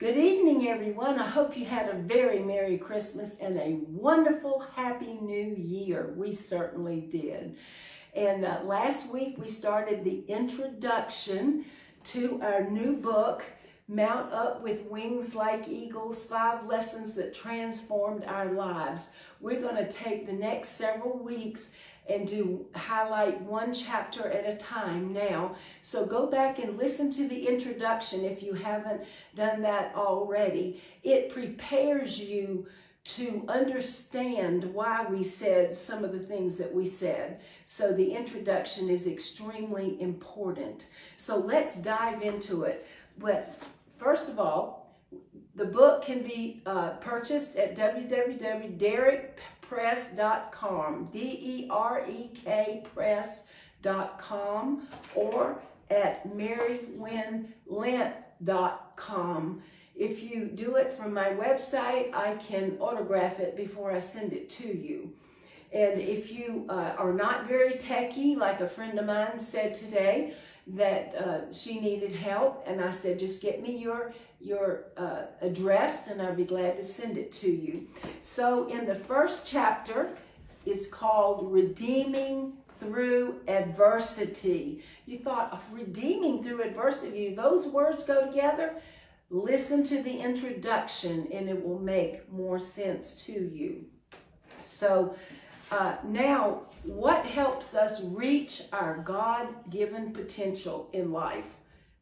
Good evening, everyone. I hope you had a very Merry Christmas and a wonderful, Happy New Year. We certainly did. And last week we started the introduction to our new book, Mount Up with Wings Like Eagles, 5 Lessons That Transformed Our Lives. We're going to take the next several weeks and highlight one chapter at a time now. So go back and listen to the introduction if you haven't done that already. It prepares you to understand why we said some of the things that we said. So the introduction is extremely important. So let's dive into it. But first of all, the book can be purchased at www.derekpress.com, D-E-R-E-K press.com, or at marywynlent.com. If you do it from my website, I can autograph it before I send it to you. And if you are not very techy, like a friend of mine said today, that she needed help, and I said, just get me your address and I'll be glad to send it to you. So in the first chapter, it's called Redeeming Through Adversity. You thought, redeeming through adversity, do those words go together? Listen to the introduction and it will make more sense to you. So now, what helps us reach our God-given potential in life?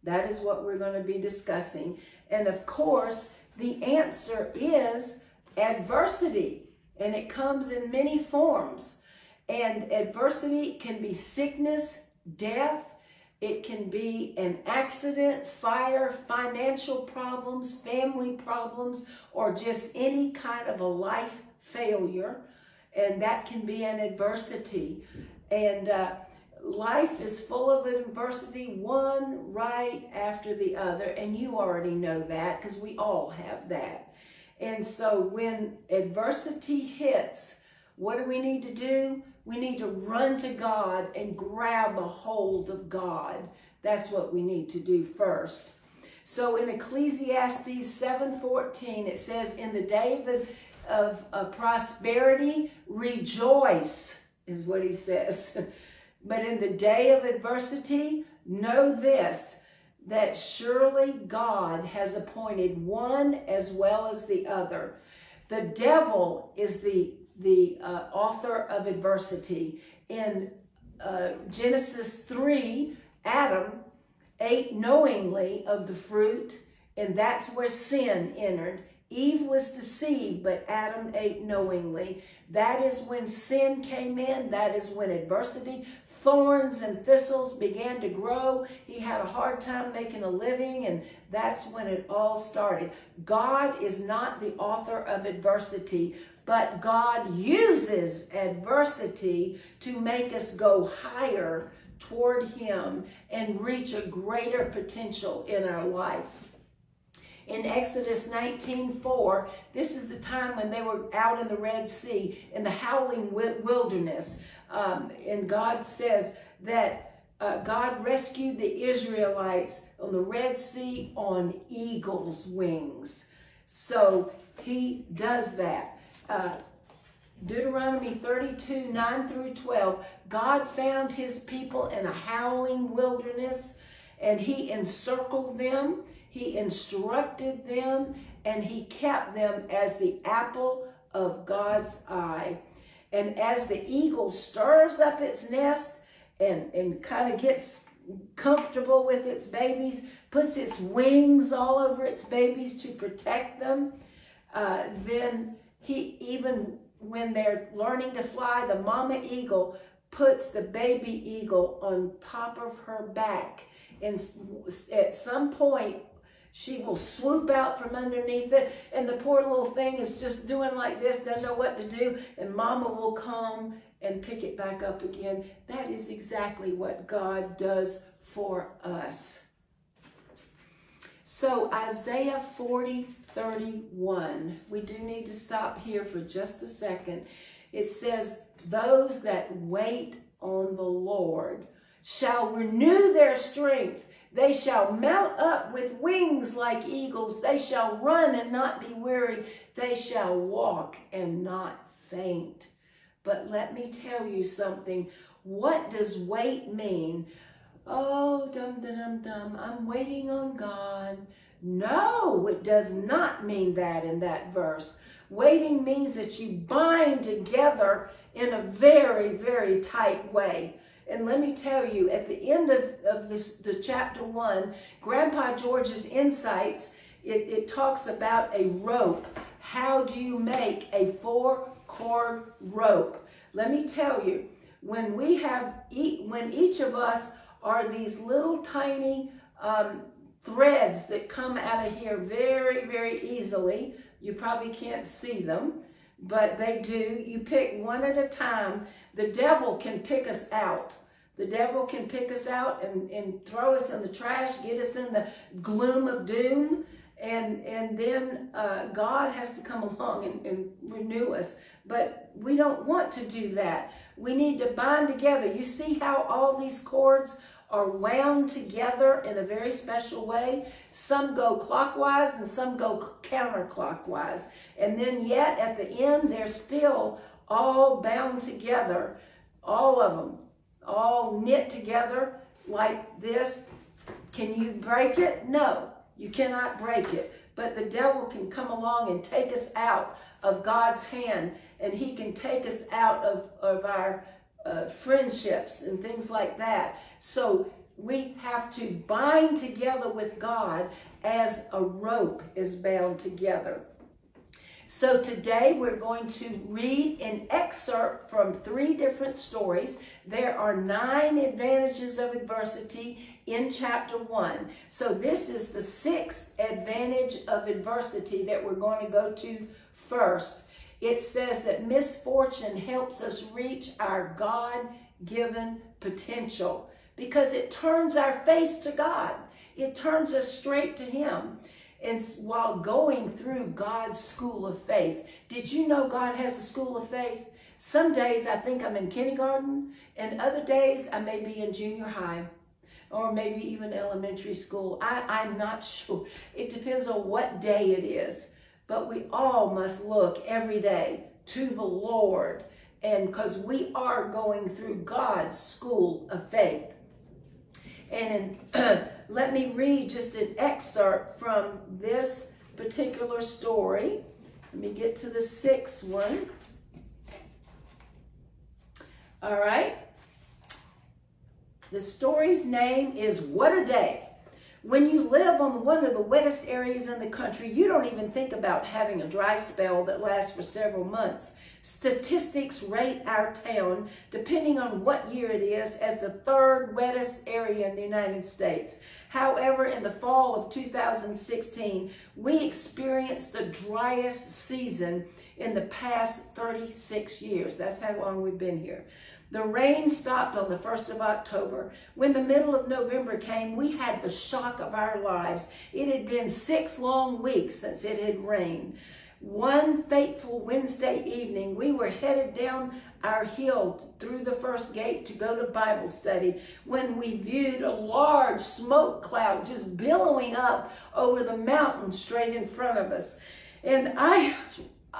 That is what we're going to be discussing. And of course, the answer is adversity. And it comes in many forms. And adversity can be sickness, death. It can be an accident, fire, financial problems, family problems, or just any kind of a life failure. And that can be an adversity. And life is full of adversity, one right after the other. And you already know that because we all have that. And so when adversity hits, what do we need to do? We need to run to God and grab a hold of God. That's what we need to do first. So in Ecclesiastes 7:14, it says, in the day of prosperity, rejoice, is what he says. But in the day of adversity, know this, that surely God has appointed one as well as the other. The devil is the author of adversity. In Genesis 3, Adam ate knowingly of the fruit, and that's where sin entered. Eve was deceived, but Adam ate knowingly. That is when sin came in. That is when adversity, thorns and thistles began to grow. He had a hard time making a living, and that's when it all started. God is not the author of adversity, but God uses adversity to make us go higher toward Him and reach a greater potential in our life. In Exodus 19:4, this is the time when they were out in the Red Sea, in the howling wilderness. And God says that God rescued the Israelites on the Red Sea on eagle's wings. So He does that. Deuteronomy 32:9-12, God found His people in a howling wilderness, and He encircled them. He instructed them, and He kept them as the apple of God's eye. And as the eagle stirs up its nest and kind of gets comfortable with its babies, puts its wings all over its babies to protect them, then He, even when they're learning to fly, the mama eagle puts the baby eagle on top of her back. And at some point, she will swoop out from underneath it, and the poor little thing is just doing like this, doesn't know what to do, and mama will come and pick it back up again. That is exactly what God does for us. So Isaiah 40:31, we do need to stop here for just a second. It says, those that wait on the Lord shall renew their strength. They shall mount up with wings like eagles. They shall run and not be weary. They shall walk and not faint. But let me tell you something. What does wait mean? Oh, dum, I'm waiting on God. No, it does not mean that in that verse. Waiting means that you bind together in a very, very tight way. And let me tell you, at the end of the chapter 1, Grandpa George's insights, it talks about a rope. How do you make a 4-cord rope? Let me tell you, when each of us are these little tiny threads that come out of here very, very easily. You probably can't see them, but they do. You pick one at a time. The devil can pick us out. The devil can pick us out and throw us in the trash, get us in the gloom of doom. And then God has to come along and renew us. But we don't want to do that. We need to bind together. You see how all these cords are wound together in a very special way? Some go clockwise and some go counterclockwise. And then yet at the end, they're still all bound together. All of them, all knit together like this. Can you break it? No, you cannot break it. But the devil can come along and take us out of God's hand, and he can take us out of our friendships and things like that. So we have to bind together with God as a rope is bound together. So today we're going to read an excerpt from 3 different stories. There are 9 advantages of adversity in chapter 1. So this is the 6th advantage of adversity that we're going to go to first. It says that misfortune helps us reach our God-given potential because it turns our face to God. It turns us straight to him. And while going through God's school of faith, did you know God has a school of faith? Some days I think I'm in kindergarten, and other days I may be in junior high, or maybe even elementary school. I'm not sure. It depends on what day it is. But we all must look every day to the Lord, and because we are going through God's school of faith. And let me read just an excerpt from this particular story. Let me get to the 6th one. All right. The story's name is What a Day. When you live on one of the wettest areas in the country, you don't even think about having a dry spell that lasts for several months. Statistics rate our town, depending on what year it is, as the 3rd wettest area in the United States. However, in the fall of 2016, we experienced the driest season in the past 36 years. That's how long we've been here. The rain stopped on the 1st of October. When the middle of November came, we had the shock of our lives. It had been 6 long weeks since it had rained. One fateful Wednesday evening, we were headed down our hill through the first gate to go to Bible study when we viewed a large smoke cloud just billowing up over the mountain straight in front of us. And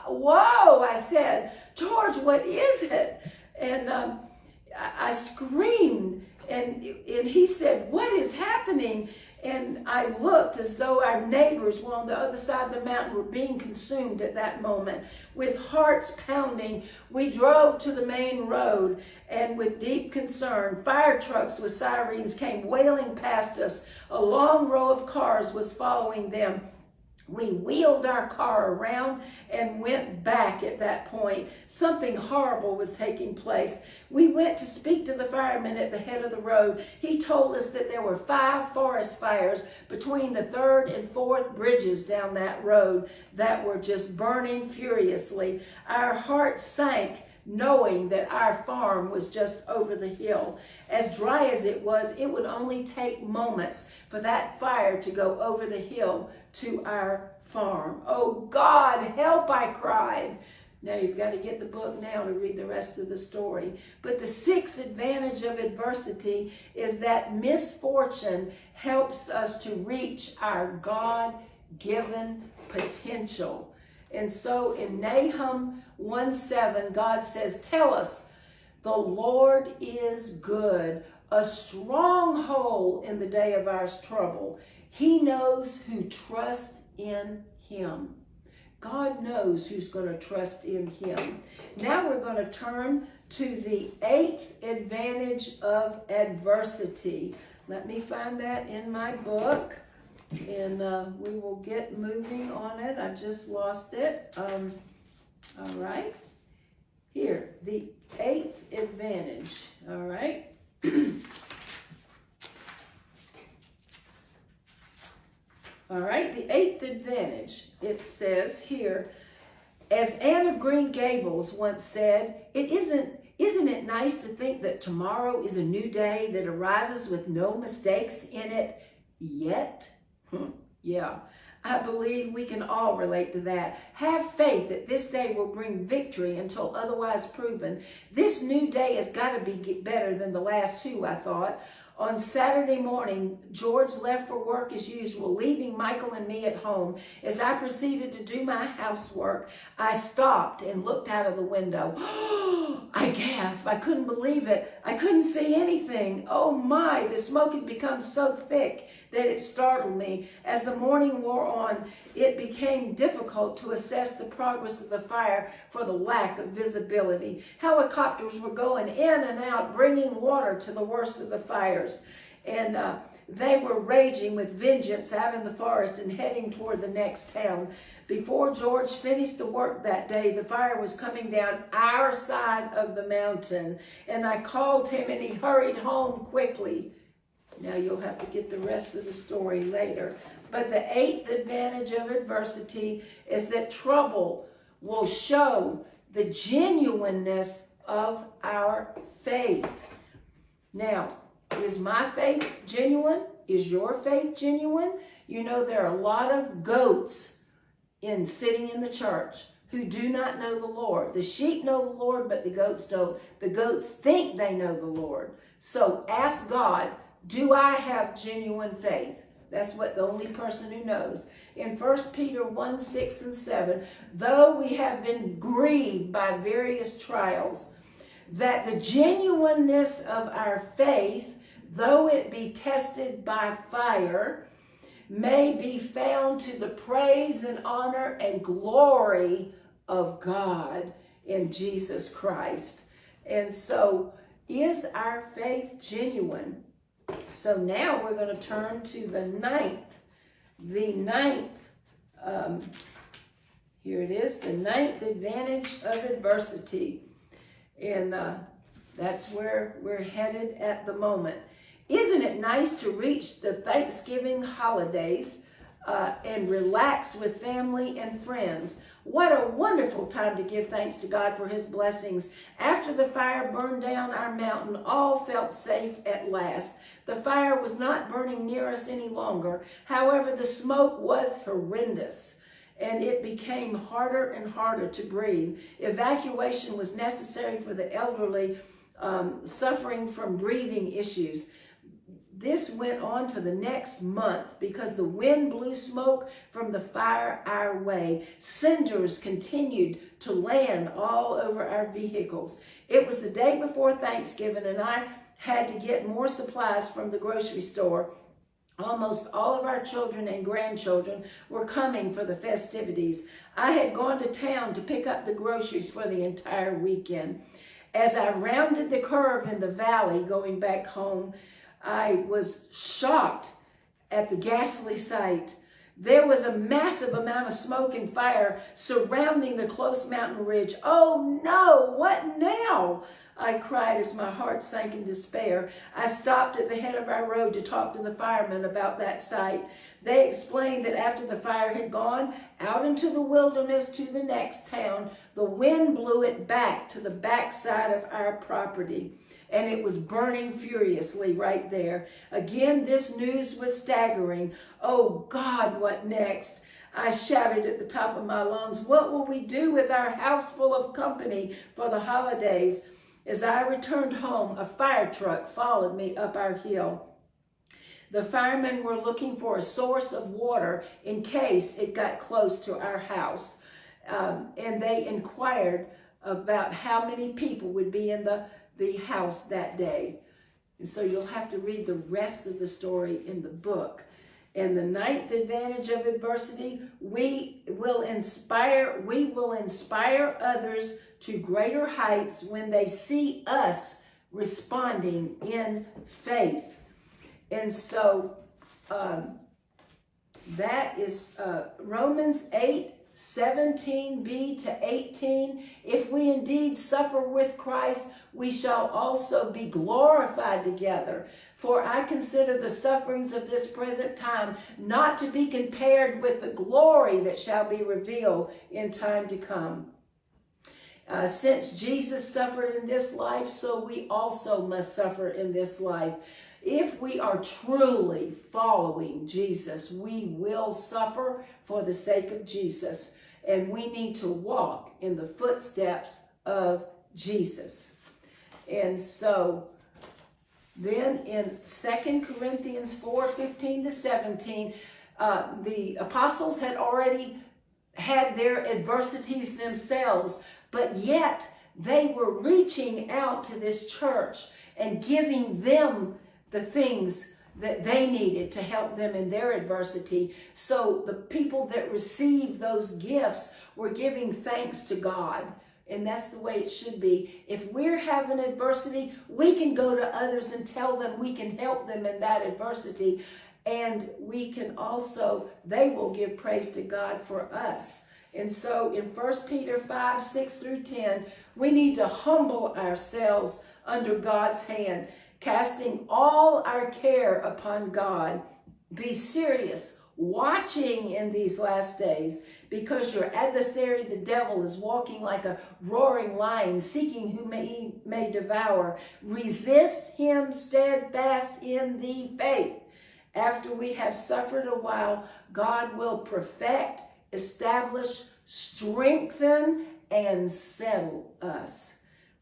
whoa, I said, George, what is it? And I screamed, and he said, what is happening? And I looked as though our neighbors were on the other side of the mountain were being consumed at that moment. With hearts pounding, we drove to the main road, and with deep concern, fire trucks with sirens came wailing past us. A long row of cars was following them. We wheeled our car around and went back at that point. Something horrible was taking place. We went to speak to the fireman at the head of the road. He told us that there were 5 forest fires between the 3rd and 4th bridges down that road that were just burning furiously. Our hearts sank knowing that our farm was just over the hill. As dry as it was, it would only take moments for that fire to go over the hill to our farm. Oh God, help, I cried. Now you've got to get the book now to read the rest of the story. But the sixth advantage of adversity is that misfortune helps us to reach our God-given potential. And so in Nahum 1:7, God says, tell us, the Lord is good, a stronghold in the day of our trouble. He knows who trust in him. God knows who's going to trust in him. Now we're going to turn to the eighth advantage of adversity. Let me find that in my book, and we will get moving on it. I just lost it. All right. Here, the eighth advantage. All right. All right, the eighth advantage, it says here, as Anne of Green Gables once said, isn't it nice to think that tomorrow is a new day that arises with no mistakes in it yet? Yeah, I believe we can all relate to that. Have faith that this day will bring victory until otherwise proven. This new day has got to be better than the last two, I thought. On Saturday morning, George left for work as usual, leaving Michael and me at home. As I proceeded to do my housework, I stopped and looked out of the window. I gasped. I couldn't believe it. I couldn't see anything. Oh my, the smoke had become so thick that it startled me. As the morning wore on, it became difficult to assess the progress of the fire for the lack of visibility. Helicopters were going in and out, bringing water to the worst of the fires. And they were raging with vengeance out in the forest and heading toward the next town. Before George finished the work that day, the fire was coming down our side of the mountain. And I called him and he hurried home quickly. Now you'll have to get the rest of the story later. But the eighth advantage of adversity is that trouble will show the genuineness of our faith. Now, is my faith genuine? Is your faith genuine? You know, there are a lot of goats sitting in the church who do not know the Lord. The sheep know the Lord, but the goats don't. The goats think they know the Lord. So ask God, do I have genuine faith? That's what the only person who knows. In 1 Peter 1:6 and 7, though we have been grieved by various trials, that the genuineness of our faith, though it be tested by fire, may be found to the praise and honor and glory of God in Jesus Christ. And so, is our faith genuine? So now we're going to turn to the ninth. Here it is, the ninth advantage of adversity. And that's where we're headed at the moment. Isn't it nice to reach the Thanksgiving holidays and relax with family and friends? What a wonderful time to give thanks to God for his blessings. After the fire burned down our mountain, all felt safe at last. The fire was not burning near us any longer. However, the smoke was horrendous, and it became harder and harder to breathe. Evacuation was necessary for the elderly suffering from breathing issues. This went on for the next month because the wind blew smoke from the fire our way. Cinders continued to land all over our vehicles. It was the day before Thanksgiving, and I had to get more supplies from the grocery store. Almost all of our children and grandchildren were coming for the festivities. I had gone to town to pick up the groceries for the entire weekend. As I rounded the curve in the valley going back home, I was shocked at the ghastly sight. There was a massive amount of smoke and fire surrounding the close mountain ridge. Oh no, what now? I cried as my heart sank in despair. I stopped at the head of our road to talk to the firemen about that sight. They explained that after the fire had gone out into the wilderness to the next town, the wind blew it back to the backside of our property, and it was burning furiously right there. Again, this news was staggering. Oh God, what next? I shouted at the top of my lungs, "What will we do with our house full of company for the holidays?" As I returned home, a fire truck followed me up our hill. The firemen were looking for a source of water in case it got close to our house. And they inquired about how many people would be in the house that day. And so you'll have to read the rest of the story in the book. And the ninth advantage of adversity, we will inspire others to greater heights when they see us responding in faith. And so that is Romans 8:17b to 18. If we indeed suffer with Christ, we shall also be glorified together. For I consider the sufferings of this present time not to be compared with the glory that shall be revealed in time to come. Since Jesus suffered in this life, so we also must suffer in this life. If we are truly following Jesus, we will suffer for the sake of Jesus. And we need to walk in the footsteps of Jesus. And so then in 2 Corinthians 4:15 to 17, the apostles had already had their adversities themselves, but yet they were reaching out to this church and giving them the things that they needed to help them in their adversity. So the people that received those gifts were giving thanks to God. And that's the way it should be. If we're having adversity, we can go to others and tell them we can help them in that adversity. And we can also, they will give praise to God for us. And so in 1 Peter 5:6 through 10, we need to humble ourselves under God's hand, casting all our care upon God. Be serious, watching in these last days, because your adversary, the devil, is walking like a roaring lion, seeking whom he may devour. Resist him steadfast in the faith. After we have suffered a while, God will perfect, establish, strengthen, and settle us.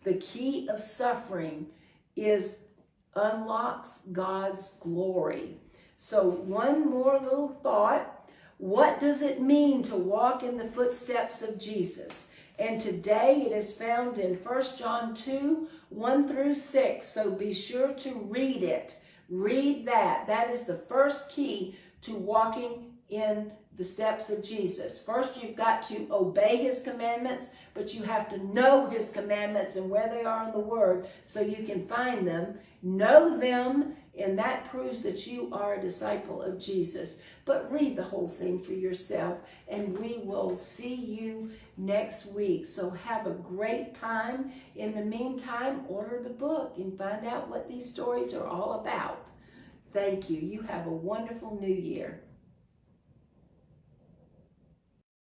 The key of suffering is unlocks God's glory. So one more little thought. What does it mean to walk in the footsteps of Jesus? And today it is found in 1 John 2:1 through 6. So be sure to read it. Read that. That is the first key to walking in the steps of Jesus. First, you've got to obey his commandments, but you have to know his commandments and where they are in the Word so you can find them, know them, and that proves that you are a disciple of Jesus. But read the whole thing for yourself, and we will see you next week. So have a great time. In the meantime, order the book and find out what these stories are all about. Thank you. You have a wonderful new year.